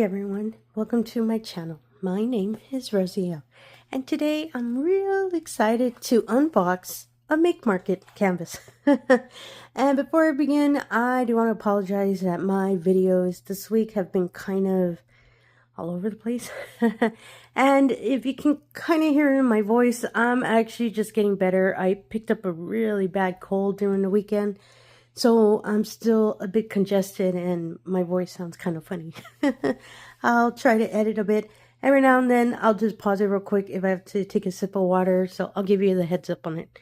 Hey everyone, welcome to my channel. My name is Rosy O, and today I'm real excited to unbox a Make Market canvas. And before I begin, I do want to apologize that my videos this week have been kind of all over the place. And if you can kind of hear in my voice, I'm actually just getting better. I picked up a really bad cold during the weekend, so I'm still a bit congested and my voice sounds kind of funny. I'll try to edit a bit. Every now and then I'll just pause it real quick if I have to take a sip of water. So I'll give you the heads up on it,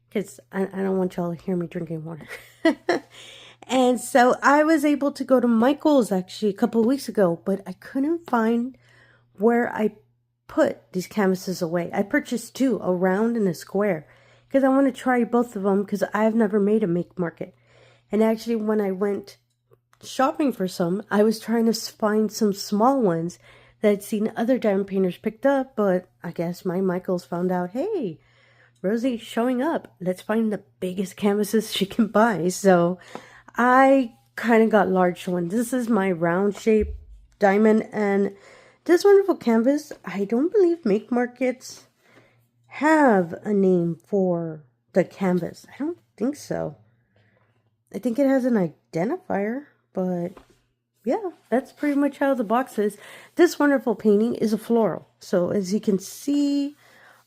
because I don't want y'all to hear me drinking water. And so I was able to go to Michael's actually a couple of weeks ago, but I couldn't find where I put these canvases away. I purchased two, a round and a square, because I want to try both of them because I've never made a Make Market. And actually, when I went shopping for some, I was trying to find some small ones that I'd seen other diamond painters picked up, but I guess my Michaels found out, hey, Rosie's showing up. Let's find the biggest canvases she can buy. So I kind of got large ones. This is my round shape diamond, and this wonderful canvas, I don't believe Make Markets have a name for the canvas. I don't think so. I think it has an identifier, but yeah, that's pretty much how the box is. This wonderful painting is a floral. So as you can see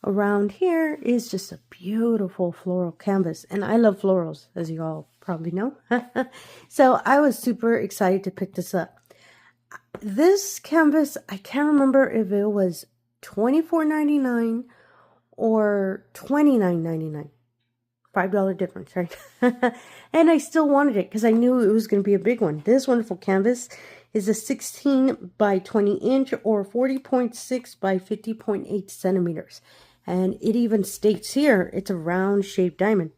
around here is just a beautiful floral canvas. And I love florals, as you all probably know. So I was super excited to pick this up. This canvas, I can't remember if it was $24.99 or $29.99. $5 difference, right? And I still wanted it because I knew it was going to be a big one. This wonderful canvas is a 16 by 20 inch or 40.6 by 50.8 centimeters. And it even states here, it's a round shaped diamond.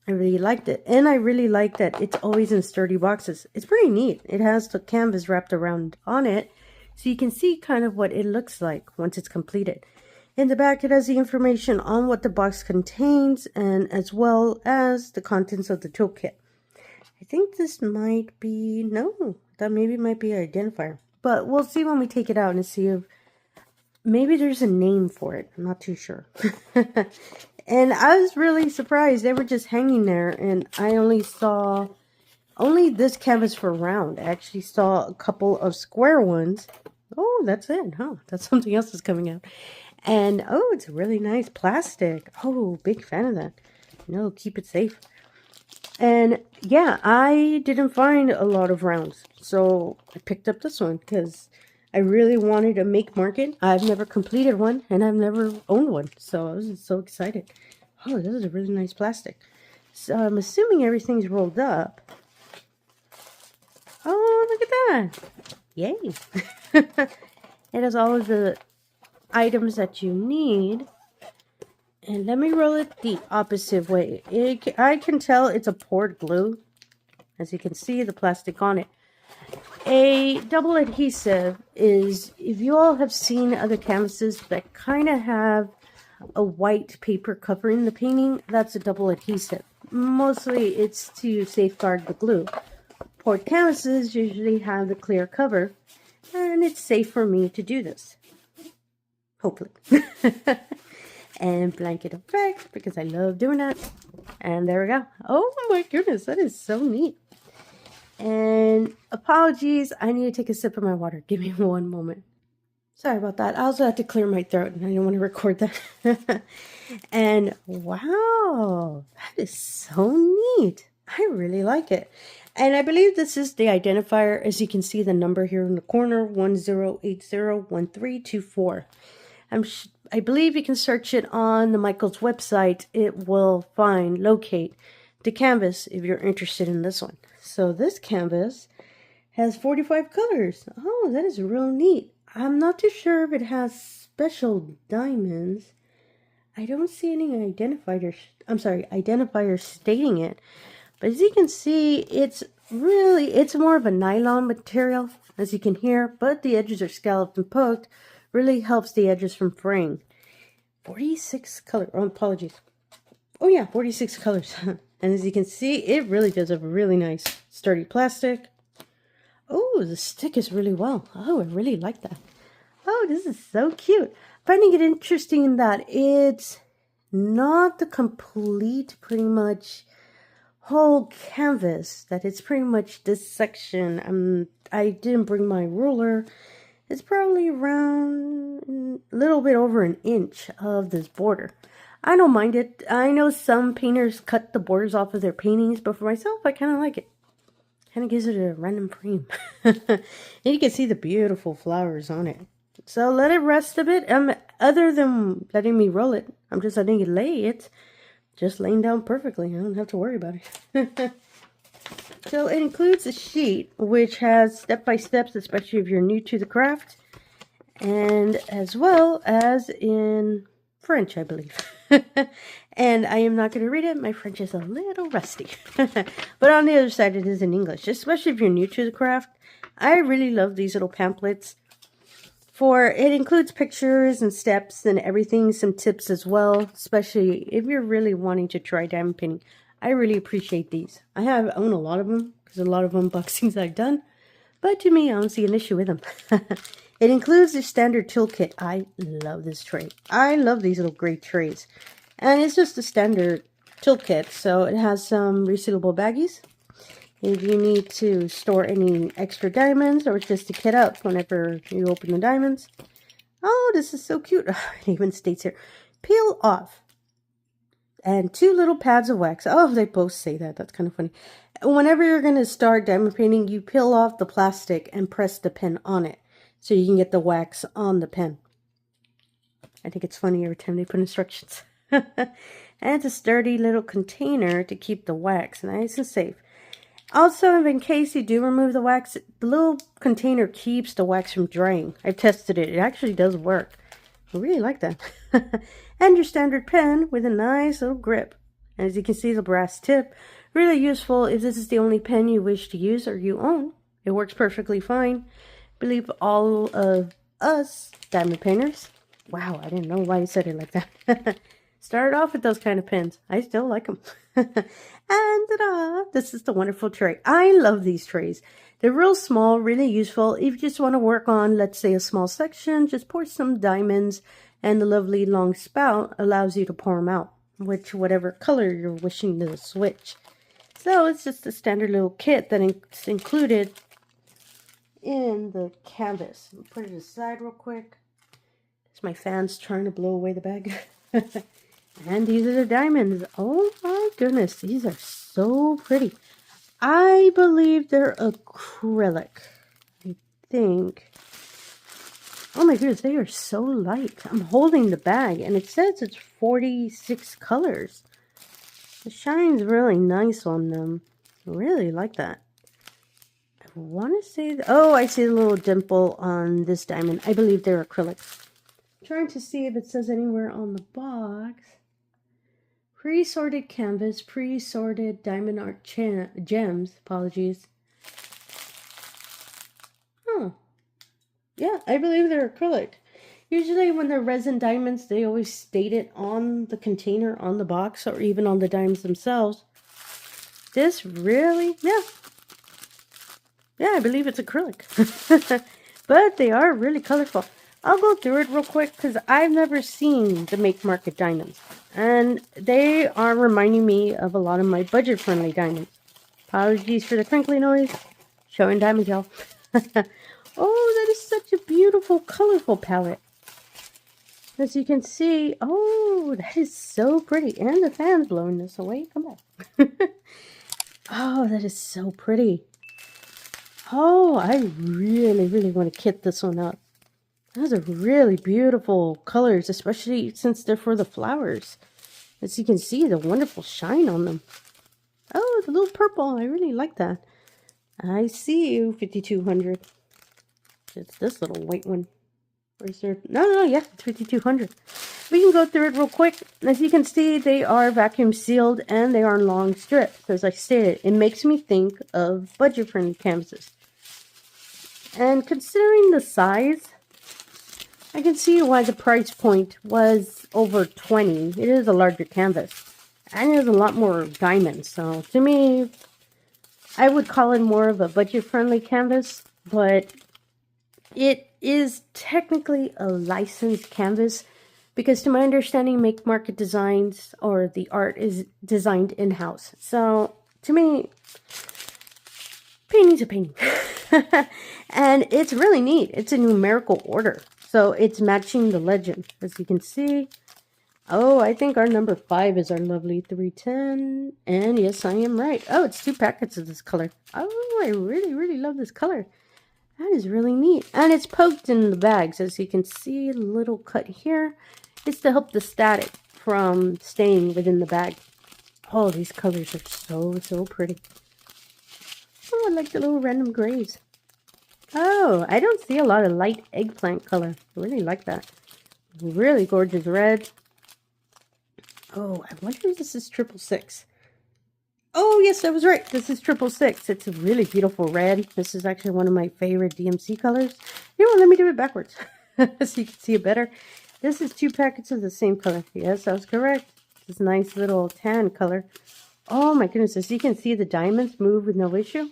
I really liked it. And I really like that it's always in sturdy boxes. It's pretty neat. It has the canvas wrapped around on it, so you can see kind of what it looks like once it's completed. In the back, it has the information on what the box contains, and as well as the contents of the toolkit. I think this might be, no, that maybe might be an identifier. But we'll see when we take it out and see if maybe there's a name for it. I'm not too sure. And I was really surprised. They were just hanging there, and I only saw this canvas for round. I actually saw a couple of square ones. Oh, that's it, huh? That's something else is coming out. And, oh, it's really nice plastic. Oh, big fan of that. No, keep it safe. And, yeah, I didn't find a lot of rounds. So, I picked up this one because I really wanted a Make Market. I've never completed one, and I've never owned one. So, I was so excited. Oh, this is a really nice plastic. So, I'm assuming everything's rolled up. Oh, look at that. Yay. It has all of the items that you need, and let me roll it the opposite way. I can tell it's a poured glue, as you can see the plastic on it. A double adhesive is, if you all have seen other canvases that kind of have a white paper covering the painting, that's a double adhesive. Mostly it's to safeguard the glue. Poured canvases usually have the clear cover, and it's safe for me to do this. Hopefully. And blanket effect, because I love doing that. And there we go. Oh my goodness, that is so neat. And apologies, I need to take a sip of my water. Give me one moment. Sorry about that. I also had to clear my throat, and I didn't want to record that. And wow, that is so neat. I really like it. And I believe this is the identifier. As you can see, the number here in the corner, 10801324. I believe you can search it on the Michaels website. It will locate the canvas if you're interested in this one. So this canvas has 45 colors. Oh, that is real neat. I'm not too sure if it has special diamonds. I don't see any identifiers stating it. But as you can see, it's more of a nylon material, as you can hear, but the edges are scalloped and poked. Really helps the edges from fraying. 46 colors. Oh, apologies. Oh yeah, 46 colors. And as you can see, it really does have a really nice sturdy plastic. Oh, the stick is really well. Oh, I really like that. Oh, this is so cute. Finding it interesting in that it's not the complete, pretty much, whole canvas. That it's pretty much this section. I didn't bring my ruler. It's probably around a little bit over an inch of this border. I don't mind it. I know some painters cut the borders off of their paintings, but for myself, I kind of like it. Kind of gives it a random frame. And you can see the beautiful flowers on it. So let it rest a bit. Other than letting me roll it, I'm just letting it lay. It's just laying down perfectly. I don't have to worry about it. So it includes a sheet which has step-by-steps, especially if you're new to the craft. And as well as in French, I believe. And I am not going to read it. My French is a little rusty. But on the other side, it is in English, especially if you're new to the craft. I really love these little pamphlets. For it includes pictures and steps and everything, some tips as well, especially if you're really wanting to try diamond painting. I really appreciate these. I own a lot of them because a lot of unboxings I've done. But to me, I don't see an issue with them. It includes the standard toolkit. I love this tray. I love these little gray trays. And it's just a standard toolkit. So it has some resealable baggies. If you need to store any extra diamonds or just to kit up whenever you open the diamonds. Oh, this is so cute. It even states here, peel off. And 2 little pads of wax. Oh, they both say that. That's kind of funny. Whenever you're going to start diamond painting, you peel off the plastic and press the pen on it, so you can get the wax on the pen. I think it's funny every time they put instructions. And it's a sturdy little container to keep the wax nice and safe. Also, in case you do remove the wax, the little container keeps the wax from drying. I've tested it. It actually does work. I really like that. And your standard pen with a nice little grip. And as you can see, the brass tip. Really useful if this is the only pen you wish to use or you own. It works perfectly fine. I believe all of us diamond painters. Wow, I didn't know why I said it like that. Started off with those kind of pens. I still like them. And ta-da! This is the wonderful tray. I love these trays. They're real small, really useful. If you just want to work on, let's say, a small section, just pour some diamonds, and the lovely long spout allows you to pour them out, whatever color you're wishing to switch. So it's just a standard little kit that's included in the canvas. I'll put it aside real quick. It's my fan's trying to blow away the bag. And these are the diamonds. Oh my goodness, these are so pretty. I believe they're acrylic. I think. Oh my goodness, they are so light. I'm holding the bag and it says it's 46 colors. The shine's really nice on them. I really like that. I want to say, oh, I see a little dimple on this diamond. I believe they're acrylic. I'm trying to see if it says anywhere on the box. Pre-sorted canvas, pre-sorted diamond art gems. Apologies. Oh, yeah, I believe they're acrylic. Usually when they're resin diamonds, they always state it on the container, on the box, or even on the diamonds themselves. This really, yeah, I believe it's acrylic. But they are really colorful. I'll go through it real quick because I've never seen the Make Market diamonds. And they are reminding me of a lot of my budget-friendly diamonds. Apologies for the crinkly noise. Showing diamond gel. Oh, that is such a beautiful, colorful palette. As you can see, oh, that is so pretty. And the fan's blowing this away. Come back. Oh, that is so pretty. Oh, I really, really want to kit this one up. Those are really beautiful colors, especially since they're for the flowers. As you can see, the wonderful shine on them. Oh, the little purple. I really like that. I see you, 5200. It's this little white one. Or is there? No, yeah, it's 5200. We can go through it real quick. As you can see, they are vacuum sealed and they are in long strips. As I stated, it makes me think of budget-friendly canvases. And considering the size, I can see why the price point was over 20. It is a larger canvas. And it has a lot more diamonds. So, to me, I would call it more of a budget-friendly canvas, but it is technically a licensed canvas because to my understanding, Make Market designs or the art is designed in-house. So to me, painting's a painting. And it's really neat. It's a numerical order. So it's matching the legend, as you can see. Oh, I think our number 5 is our lovely 310. And yes, I am right. Oh, it's 2 packets of this color. Oh, I really, really love this color. That is really neat. And it's poked in the bags. As you can see, a little cut here. It's to help the static from staying within the bag. Oh, these colors are so, so pretty. Oh, I like the little random grays. Oh, I don't see a lot of light eggplant color. I really like that. Really gorgeous red. Oh, I wonder if this is 666. Oh, yes, I was right. This is 666. It's a really beautiful red. This is actually one of my favorite DMC colors. You know what? Let me do it backwards so you can see it better. This is 2 packets of the same color. Yes, I was correct. This nice little tan color. Oh, my goodness. As you can see, the diamonds move with no issue.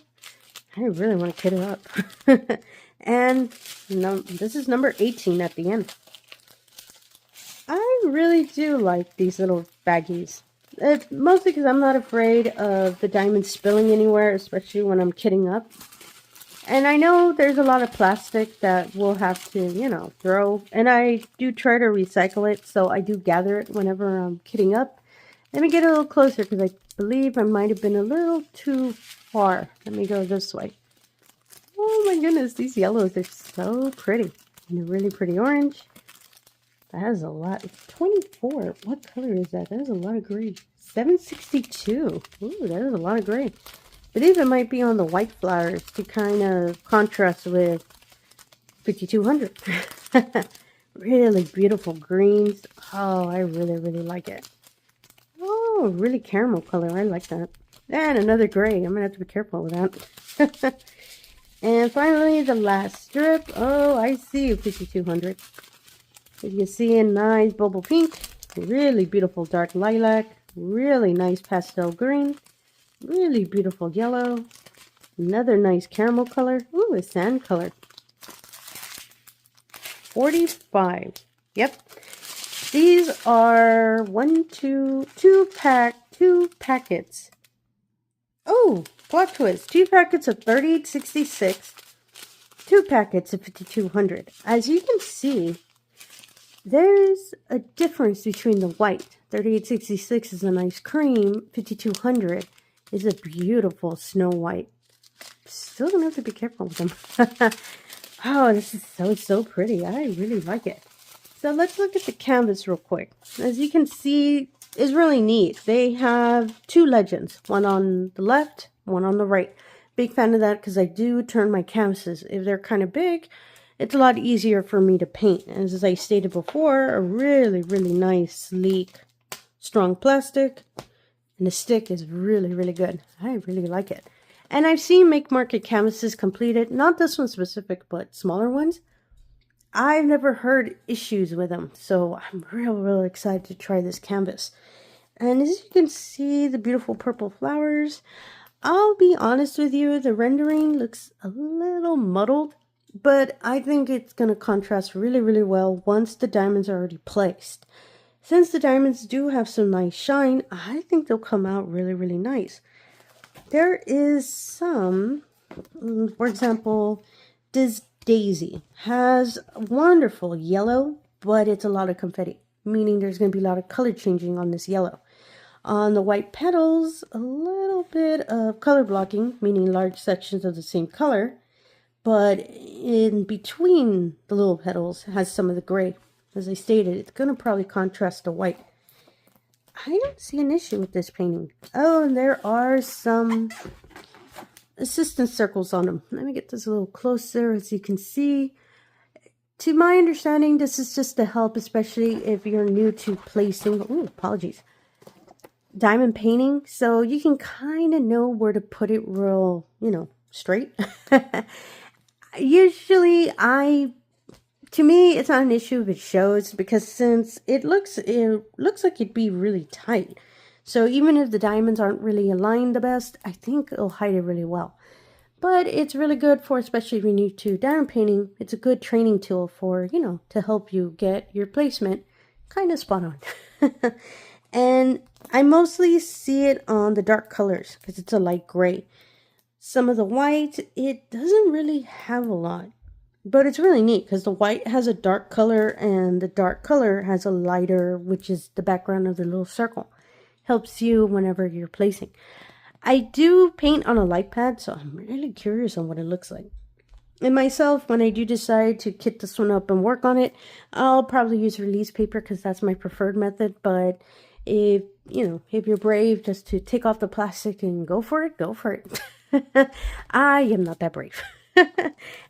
I really want to kit it up. And no, this is number 18 at the end. I really do like these little baggies. Mostly because I'm not afraid of the diamonds spilling anywhere, especially when I'm kitting up. And I know there's a lot of plastic that we'll have to, you know, throw. And I do try to recycle it, so I do gather it whenever I'm kitting up. Let me get a little closer because I believe I might have been a little too far. Let me go this way. Oh my goodness, these yellows are so pretty. And a really pretty orange. That is a lot. 24. What color is that? That is a lot of gray. 762. Ooh, that is a lot of gray. I believe it might be on the white flowers to kind of contrast with 5200. Really beautiful greens. Oh, I really, really like it. Oh, really caramel color. I like that. And another gray. I'm going to have to be careful with that. And finally, the last strip. Oh, I see 5200. As you can see, a nice bubble pink, really beautiful dark lilac, really nice pastel green, really beautiful yellow, another nice caramel color, ooh, a sand color. 45. Yep. These are 2 packets. Oh, plot twist. 2 packets of 3866, 2 packets of 5200. As you can see, there's a difference between the white. 3866 is a nice cream. 5200 is a beautiful snow white. Still gonna have to be careful with them. Oh, this is so, so pretty. I really like it. So let's look at the canvas real quick. As you can see, it's really neat. They have 2 legends. One on the left, one on the right. Big fan of that because I do turn my canvases. If they're kind of big, it's a lot easier for me to paint. As I stated before, a really, really nice, sleek, strong plastic. And the stick is really, really good. I really like it. And I've seen Make Market canvases completed. Not this one specific, but smaller ones. I've never heard issues with them. So I'm real excited to try this canvas. And as you can see, the beautiful purple flowers. I'll be honest with you, the rendering looks a little muddled. But I think it's going to contrast really, really well once the diamonds are already placed. Since the diamonds do have some nice shine, I think they'll come out really, really nice. There is some, for example, this daisy has wonderful yellow, but it's a lot of confetti, meaning there's going to be a lot of color changing on this yellow. On the white petals, a little bit of color blocking, meaning large sections of the same color. But in between the little petals has some of the gray. As I stated, it's going to probably contrast the white. I don't see an issue with this painting. Oh, and there are some assistance circles on them. Let me get this a little closer. As you can see, to my understanding, this is just to help, especially if you're new to placing, diamond painting. So you can kind of know where to put it real, straight. Usually to me, it's not an issue if it shows, because since it looks like it'd be really tight. So even if the diamonds aren't really aligned the best, I think it'll hide it really well. But it's really good for, especially if you're new to diamond painting, it's a good training tool for, to help you get your placement kind of spot on. And I mostly see it on the dark colors because it's a light gray. Some of the white, it doesn't really have a lot. But it's really neat because the white has a dark color and the dark color has a lighter, which is the background of the little circle. Helps you whenever you're placing. I do paint on a light pad, so I'm really curious on what it looks like. And myself, when I do decide to kit this one up and work on it, I'll probably use release paper because that's my preferred method. But if you're brave just to take off the plastic and go for it, go for it. I am not that brave.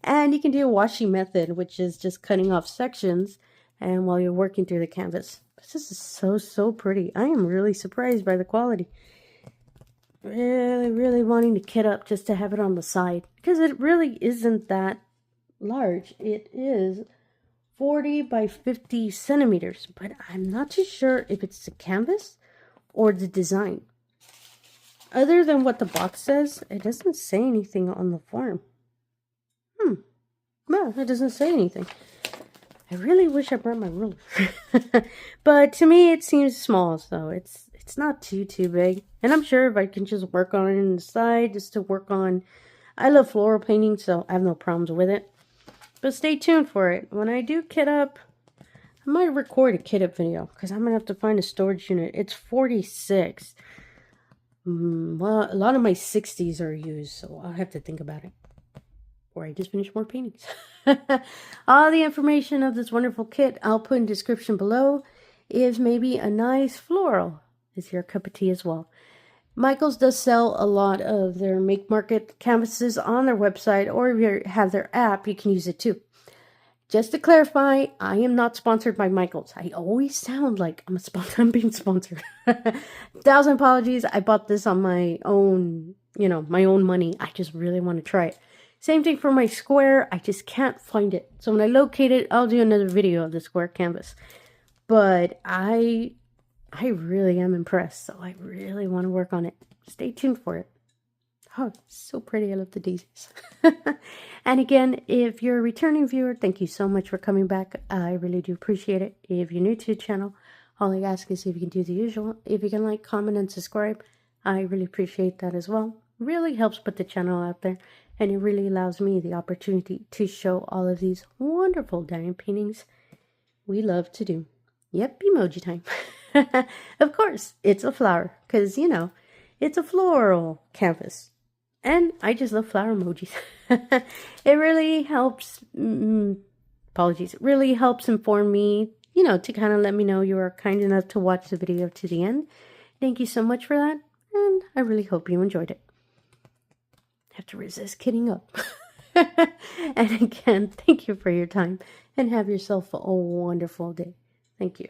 And you can do a washi method, which is just cutting off sections and while you're working through the canvas. This is so pretty. I am really surprised by the quality. Really wanting to kit up just to have it on the side because it really isn't that large. It is 40 by 50 centimeters, but I'm not too sure if it's the canvas or the design. Other than what the box says, it doesn't say anything on the form. No, it doesn't say anything. I really wish I brought my ruler. But to me, it seems small, so it's not too big. And I'm sure if I can just work on it on the side, just to work on... I love floral painting, so I have no problems with it. But stay tuned for it. When I do kit up, I might record a kit up video, because I'm going to have to find a storage unit. It's 46. Well, a lot of my 60s are used, so I'll have to think about it. Or I just finished more paintings. All the information of this wonderful kit I'll put in the description below. Is maybe a nice floral is your cup of tea as well. Michaels does sell a lot of their make market canvases on their website, or if you have their app, you can use it too. Just to clarify, I am not sponsored by Michaels. I always sound like I'm being sponsored. 1,000 apologies. I bought this on my own, my own money. I just really want to try it. Same thing for my square. I just can't find it. So when I locate it, I'll do another video of the square canvas. But I really am impressed. So I really want to work on it. Stay tuned for it. Oh, so pretty. I love the daisies. And again, if you're a returning viewer, thank you so much for coming back. I really do appreciate it. If you're new to the channel, all I ask is if you can do the usual. If you can like, comment, and subscribe, I really appreciate that as well. Really helps put the channel out there. And it really allows me the opportunity to show all of these wonderful diamond paintings we love to do. Yep, emoji time. Of course, it's a flower. Because, it's a floral canvas. And I just love flower emojis. It really helps, apologies, it really helps inform me, to kind of let me know you are kind enough to watch the video to the end. Thank you so much for that. And I really hope you enjoyed it. Have to resist kitting up. And again, thank you for your time and have yourself a wonderful day. Thank you.